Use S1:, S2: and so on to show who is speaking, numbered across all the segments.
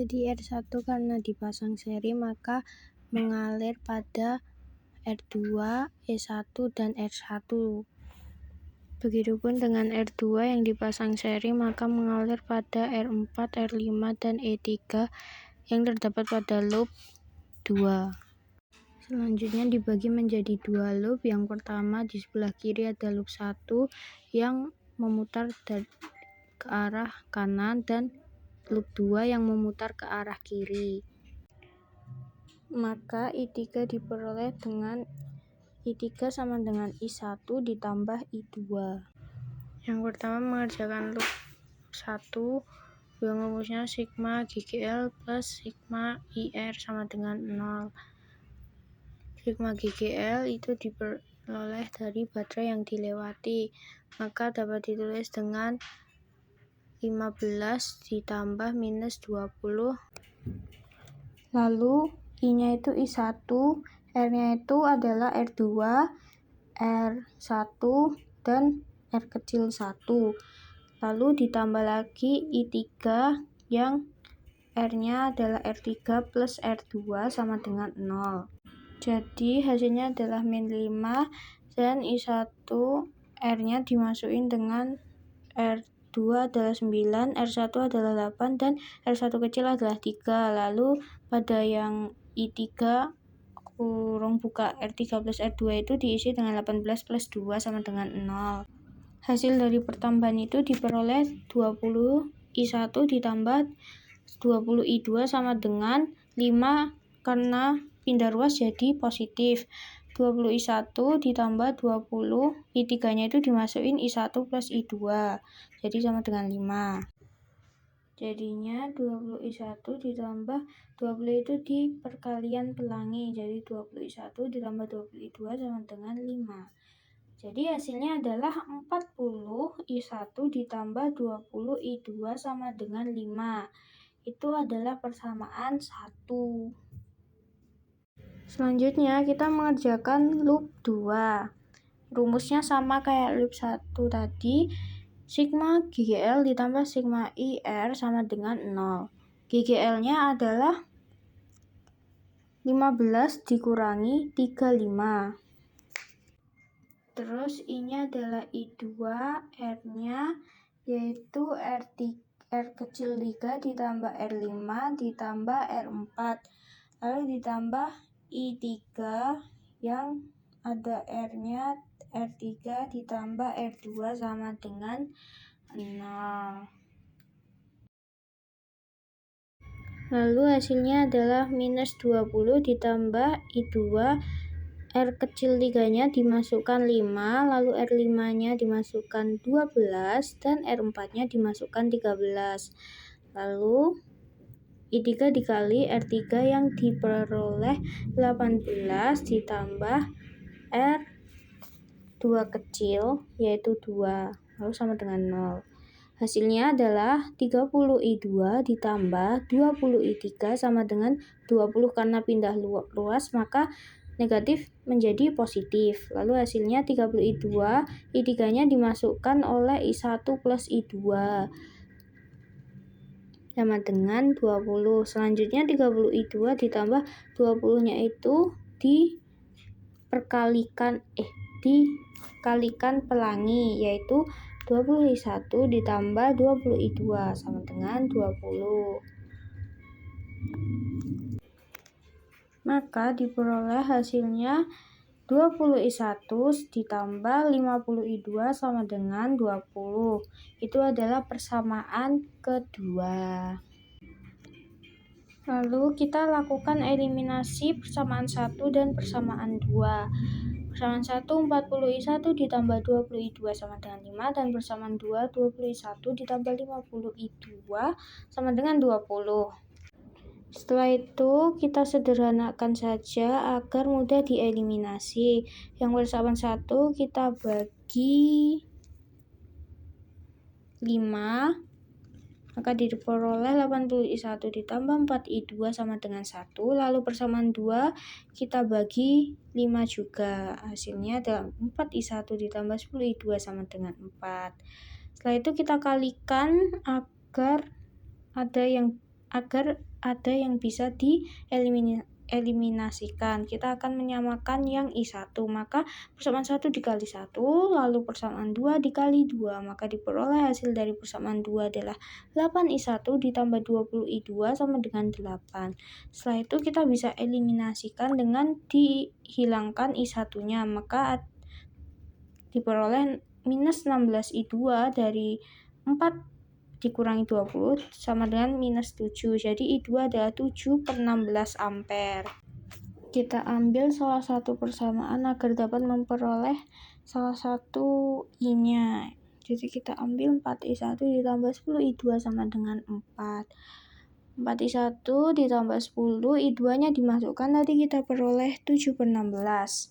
S1: Jadi R1 karena dipasang seri maka mengalir pada R2, E1, dan R1. Begitupun dengan R2 yang dipasang seri maka mengalir pada R4, R5, dan E3 yang terdapat pada loop 2. Selanjutnya dibagi menjadi dua loop. Yang pertama di sebelah kiri ada loop 1 yang memutar ke arah kanan dan loop 2 yang memutar ke arah kiri. Maka I3 diperoleh dengan I3 sama dengan I1 ditambah I2. Yang pertama mengerjakan loop 1 yang rumusnya sigma GGL plus sigma IR sama dengan 0. Sigma GGL itu diperoleh dari baterai yang dilewati, maka dapat ditulis dengan 15 ditambah minus 20. Lalu I-nya itu I1, R-nya itu adalah R2, R1, dan R kecil 1. Lalu ditambah lagi I3 yang R-nya adalah R3 plus R2 sama dengan 0. Jadi hasilnya adalah min 5 dan I1 R-nya dimasukin dengan R2 adalah 9, R1 adalah 8, dan R1 kecil adalah 3. Lalu pada yang I3 kurung buka R3 plus R2 itu diisi dengan 18 plus 2 sama dengan 0. Hasil dari pertambahan itu diperoleh 20 I1 ditambah 20 I2 sama dengan 5 karena pindah ruas jadi positif. 20 I1 ditambah 20 I3 nya itu dimasukin I1 plus I2 jadi sama dengan 5. Jadinya 20 I1 ditambah 20 itu di perkalian pelangi, jadi 20 I1 ditambah 20 I2 sama dengan 5. Jadi hasilnya adalah 40 I1 ditambah 20 I2 sama dengan 5. Itu adalah persamaan 1. Selanjutnya kita mengerjakan loop 2. Rumusnya sama kayak loop 1 tadi. Sigma GGL ditambah sigma IR sama dengan 0. GGL-nya adalah 15 dikurangi 35. Terus I-nya adalah I2, R-nya yaitu R kecil 3 ditambah R5 ditambah R4. Lalu ditambah I3 yang ada R-nya R3 ditambah R2 sama dengan 0. Lalu hasilnya adalah minus 20 ditambah I2, R kecil 3 nya dimasukkan 5, lalu R5 nya dimasukkan 12, dan R4 nya dimasukkan 13. Lalu I3 dikali R3 yang diperoleh 18 ditambah R2 kecil yaitu 2, lalu sama dengan 0. Hasilnya adalah 30 I2 ditambah 20 I3 sama dengan 20 karena pindah luas maka negatif menjadi positif. Lalu hasilnya 30 I2, I3 nya dimasukkan oleh I1 plus I2 sama dengan 20. Selanjutnya 30 I2 ditambah 20 nya itu dikalikan pelangi yaitu 20 I1 ditambah 20 I2 sama dengan 20. Maka diperoleh hasilnya 20 I1 ditambah 50 I2 sama dengan 20. Itu adalah persamaan kedua. Lalu kita lakukan eliminasi persamaan 1 dan persamaan 2. Persamaan 1 40 I1 ditambah 20 I2 sama dengan 5, dan persamaan 2 20 I1 ditambah 50 I2 sama dengan 20. Setelah itu kita sederhanakan saja agar mudah dieliminasi. Yang persamaan 1 kita bagi 5, maka diperoleh 80 I1 ditambah 4 I2 sama dengan 1. Lalu persamaan 2 kita bagi 5 juga. Hasilnya adalah 4 I1 ditambah 10 I2 sama dengan 4. Setelah itu kita kalikan agar ada yang bisa dieliminasikan. Kita akan menyamakan yang I1, maka persamaan 1 dikali 1, lalu persamaan 2 dikali 2, maka diperoleh hasil dari persamaan 2 adalah 8I1 ditambah 20I2 sama dengan 8. Setelah itu kita bisa eliminasikan dengan dihilangkan I1-nya, maka diperoleh minus 16I2 dari 4 dikurangi 20 sama dengan minus 7. Jadi I2 adalah 7/16 ampere. Kita ambil salah satu persamaan agar dapat memperoleh salah satu I-nya. Jadi kita ambil 4I1 ditambah 10I2 sama dengan 4. 4I1 ditambah 10, I2-nya dimasukkan, nanti kita peroleh 7/16.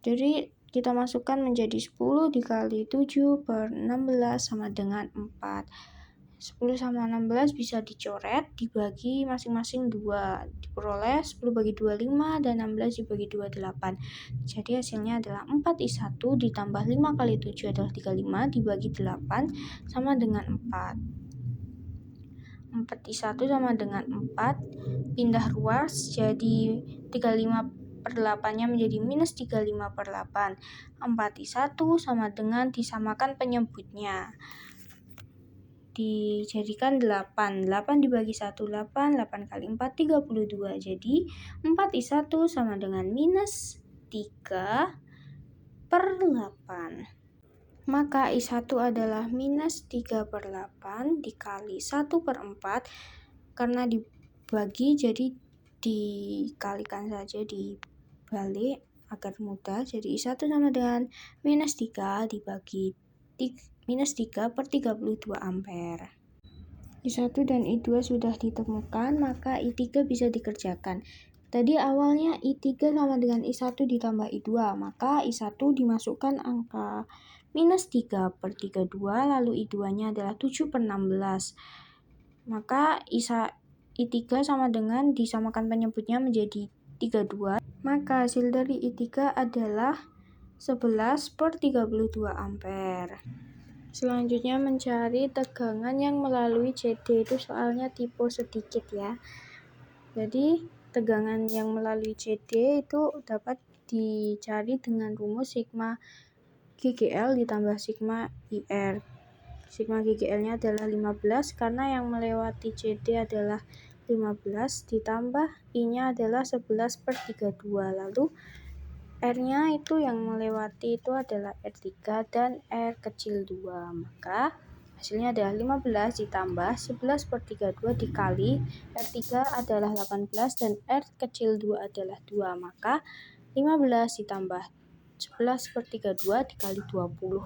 S1: Jadi kita masukkan menjadi 10 dikali 7/16 sama dengan 4. 10 sama 16 bisa dicoret, dibagi masing-masing 2. Diperoleh 10 bagi 2, 5, dan 16 dibagi 2, 8. Jadi hasilnya adalah 4I1 ditambah 5 kali 7 adalah 35, dibagi 8 sama dengan 4. 4I1 sama dengan 4, pindah ruas, jadi 35/8-nya menjadi minus 35/8. 4I1 sama dengan disamakan penyebutnya. Dijadikan 8. 8 dibagi 1, 8. 8 kali 4, 32. Jadi 4I1 sama dengan minus 3/8. Maka I1 adalah minus 3/8 dikali 1/4. Karena dibagi jadi dikalikan saja, dibalik agar mudah. Jadi I1 sama dengan minus 3 dibagi minus 3/32 ampere. I1 dan I2 sudah ditemukan, maka I3 bisa dikerjakan. Tadi awalnya I3 sama dengan I1 ditambah I2, maka I1 dimasukkan angka minus 3/32, lalu I2-nya adalah 7/16. Maka I3 sama dengan disamakan penyebutnya menjadi 32, maka hasil dari I3 adalah 11/32 ampere. Selanjutnya mencari tegangan yang melalui CD, itu soalnya tipe sedikit ya. Jadi tegangan yang melalui CD itu dapat dicari dengan rumus sigma GGL ditambah sigma IR. Sigma GGL-nya adalah 15 karena yang melewati CD adalah 15 ditambah I-nya adalah 11/32. Lalu R-nya itu yang melewati itu adalah R3 dan R kecil 2. Maka hasilnya adalah 15 ditambah 11/32 dikali R3 adalah 18 dan R kecil 2 adalah 2. Maka 15 ditambah 11/32 dikali 20.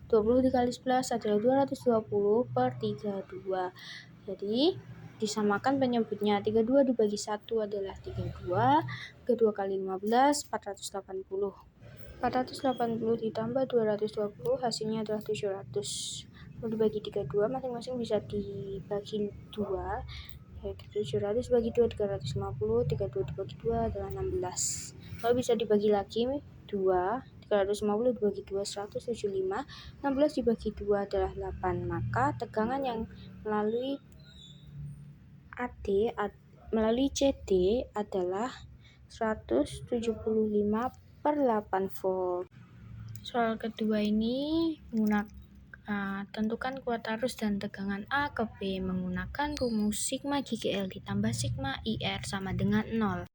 S1: 20 dikali 11 adalah 220/32. Jadi disamakan penyebutnya. 32 dibagi 1 adalah 32. 32 kali 15, 480. 480 ditambah 220 hasilnya adalah 700. Lalu dibagi 32, masing-masing bisa dibagi 2. Yaitu 700 bagi 2, 350. 32 dibagi 2 adalah 16. Lalu bisa dibagi lagi 2. 350 dibagi 2, 175. 16 dibagi 2 adalah 8. Maka tegangan yang melalui melalui CD adalah 175/8 volt. Soal kedua ini tentukan kuat arus dan tegangan A ke B menggunakan rumus sigma GGL ditambah sigma IR sama dengan 0.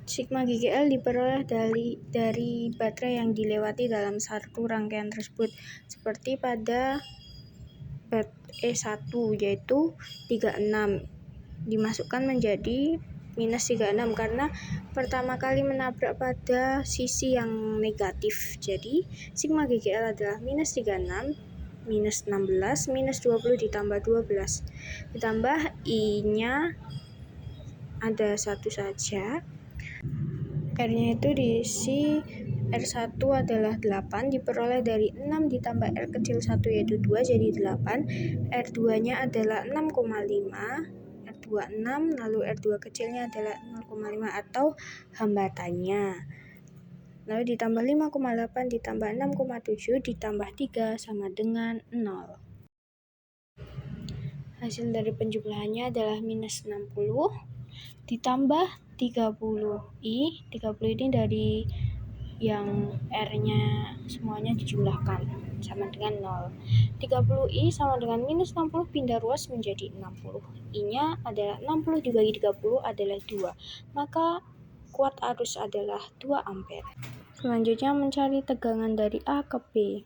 S1: Sigma GGL diperoleh dari baterai yang dilewati dalam satu rangkaian tersebut, seperti pada E1 yaitu 36 dimasukkan menjadi minus 36 karena pertama kali menabrak pada sisi yang negatif. Jadi sigma GGL adalah minus 36 minus 16 minus 20 ditambah 12 ditambah I-nya ada satu saja. R-nya itu diisi R1 adalah 8 diperoleh dari 6 ditambah R kecil 1 yaitu 2 jadi 8. R2-nya adalah 6,5, R2 6, lalu R2 kecilnya adalah 0,5 atau hambatannya. Lalu ditambah 5,8 ditambah 6,7 ditambah 3 sama dengan 0. Hasil dari penjumlahannya adalah minus 60 ditambah 30i. 30 ini dari yang R-nya semuanya dijumlahkan sama dengan 0. 30i sama dengan minus 60 pindah ruas menjadi 60. I-nya adalah 60 dibagi 30 adalah 2. Maka kuat arus adalah 2 ampere. Selanjutnya mencari tegangan dari A ke B.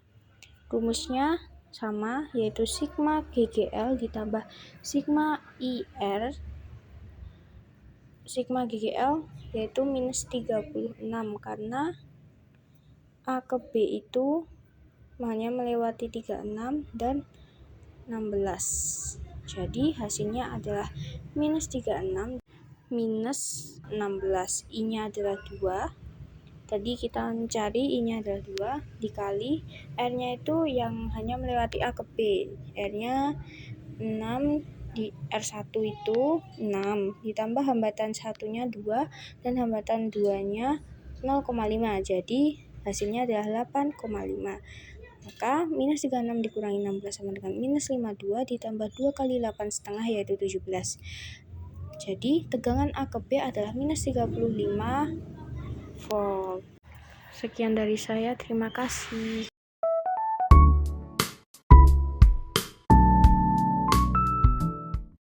S1: Rumusnya sama, yaitu sigma GGL ditambah sigma IR. Sigma GGL yaitu minus 36 karena A ke B itu hanya melewati 36 dan 16. Jadi hasilnya adalah minus 36 minus 16. I-nya adalah 2. Tadi kita mencari I-nya adalah 2 dikali R-nya itu yang hanya melewati A ke B. R-nya 6 di R1 itu 6 ditambah hambatan 1-nya 2 dan hambatan 2-nya 0,5. Jadi hasilnya adalah 8,5. Maka minus 36 dikurangi 16 sama dengan minus 52 ditambah 2 kali 8,5 yaitu 17. Jadi tegangan A ke B adalah minus 35 volt. Sekian dari saya, terima kasih.